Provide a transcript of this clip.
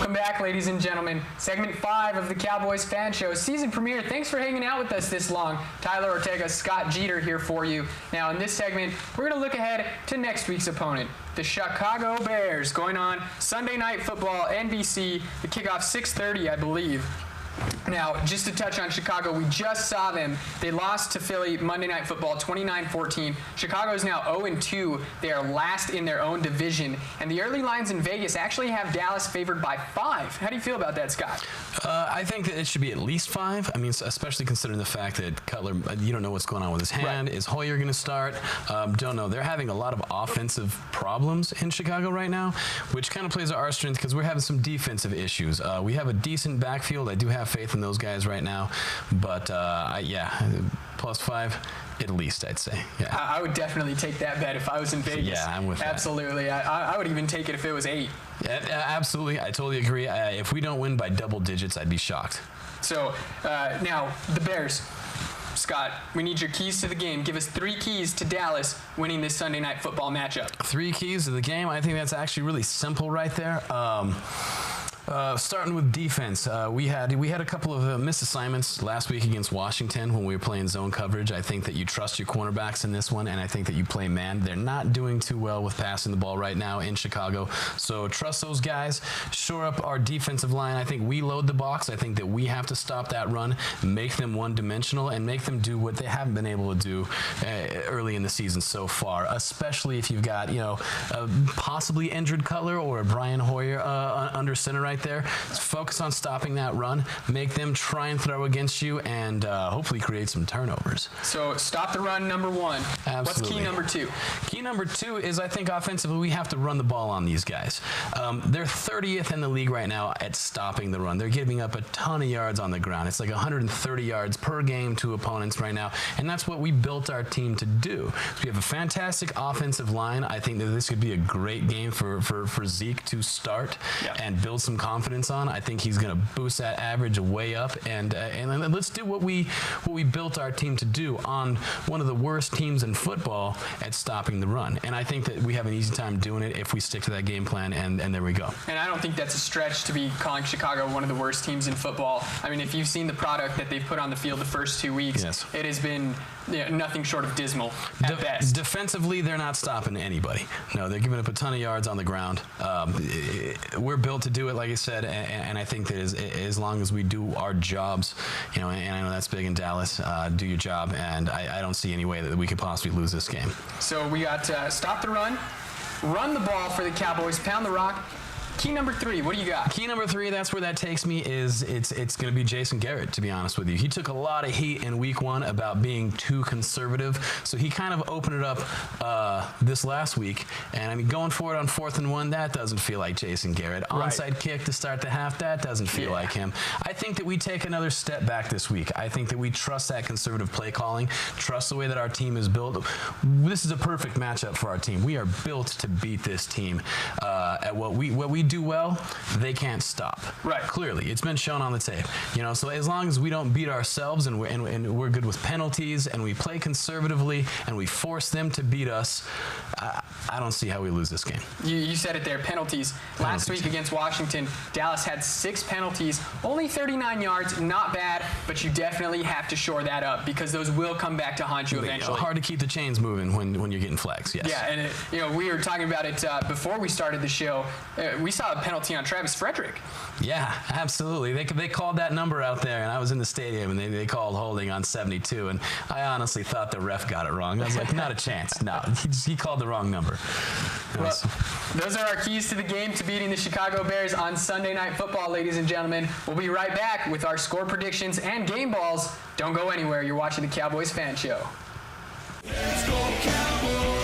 Welcome back, ladies and gentlemen. Segment 5 of the Cowboys Fan Show, season premiere. Thanks for hanging out with us this long. Tyler Ortega Scott Jeter here for you. Now, in this segment, we're going to look ahead to next week's opponent, the Chicago Bears, going on Sunday Night Football, NBC. The kickoff 6:30, I believe. Now, just to touch on Chicago, we just saw them. They lost to Philly Monday Night Football 29-14. Chicago is now 0-2. They are last in their own division. And the early lines in Vegas actually have Dallas favored by 5. How do you feel about that, Scott? I think that it should be at least 5. I mean, especially considering the fact that Cutler, you don't know what's going on with his hand. Right. Is Hoyer going to start? Don't know. They're having a lot of offensive problems in Chicago right now, which kind of plays to our strength because we're having some defensive issues. We have a decent backfield. I do have faith in those guys right now, but yeah, +5 at least, I'd say. Yeah, I would definitely take that bet if I was in Vegas. Yeah, I'm with absolutely. that. I would even take it if it was 8. Yeah, absolutely. I totally agree. If we don't win by double digits, I'd be shocked. So now the Bears. Scott, we need your keys to the game. Give us 3 keys to Dallas winning this Sunday Night Football matchup. 3 keys to the game? I think that's actually really simple right there. Starting with defense, we had a couple of missed assignments last week against Washington when we were playing zone coverage. I think that you trust your cornerbacks in this one, and I think that you play man. They're not doing too well with passing the ball right now in Chicago, so trust those guys. Shore up our defensive line. I think we load the box. I think that we have to stop that run, make them one-dimensional, and make them do what they haven't been able to do early in the season so far, especially if you've got, a possibly injured Cutler or a Brian Hoyer under center right there. Focus on stopping that run, make them try and throw against you, and hopefully create some turnovers. So stop the run, number 1. Absolutely. What's key number 2? Key number 2 is, I think, offensively, we have to run the ball on these guys. They're 30th in the league right now at stopping the run. They're giving up a ton of yards on the ground. It's like 130 yards per game to opponents right now, and that's what we built our team to do. So we have a fantastic offensive line. I think that this could be a great game for Zeke to start and build some confidence on. I think he's going to boost that average way up, and let's do what we built our team to do on one of the worst teams in football at stopping the run. And I think that we have an easy time doing it if we stick to that game plan, and there we go. And I don't think that's a stretch to be calling Chicago one of the worst teams in football. I mean, if you've seen the product that they've put on the field the first 2 weeks, it has been nothing short of dismal at best. Defensively, they're not stopping anybody. No, they're giving up a ton of yards on the ground. We're built to do it, like I said, and I think that as long as we do our jobs, and I know that's big in Dallas, do your job, and I don't see any way that we could possibly lose this game. So we got stop the run the ball for the Cowboys, pound the rock. Key number 3, what do you got? Key number 3, that's where that takes me, is it's going to be Jason Garrett, to be honest with you. He took a lot of heat in week 1 about being too conservative, so he kind of opened it up this last week. And I mean, going for it on 4th and 1, that doesn't feel like Jason Garrett. Onside kick to start the half, that doesn't feel like him. I think that we take another step back this week. I think that we trust that conservative play calling, trust the way that our team is built. This is a perfect matchup for our team. We are built to beat this team at what we do well. They can't stop. Right. Clearly, it's been shown on the tape. So as long as we don't beat ourselves and we're good with penalties and we play conservatively and we force them to beat us, I don't see how we lose this game. You said it there, penalties. Last week against Washington, Dallas had 6 penalties, only 39 yards, not bad, but you definitely have to shore that up because those will come back to haunt you eventually. Hard to keep the chains moving when you're getting flags, yes. Yeah, and we were talking about it before we started the show. We saw a penalty on Travis Frederick. Yeah, absolutely. They called that number out there, and I was in the stadium, and they called holding on 72, and I honestly thought the ref got it wrong. I was like, not a chance. No, he called the wrong number. Well, those are our keys to the game to beating the Chicago Bears on Sunday Night Football, ladies and gentlemen. We'll be right back with our score predictions and game balls. Don't go anywhere. You're watching the Cowboys Fan Show. Let's go Cowboys!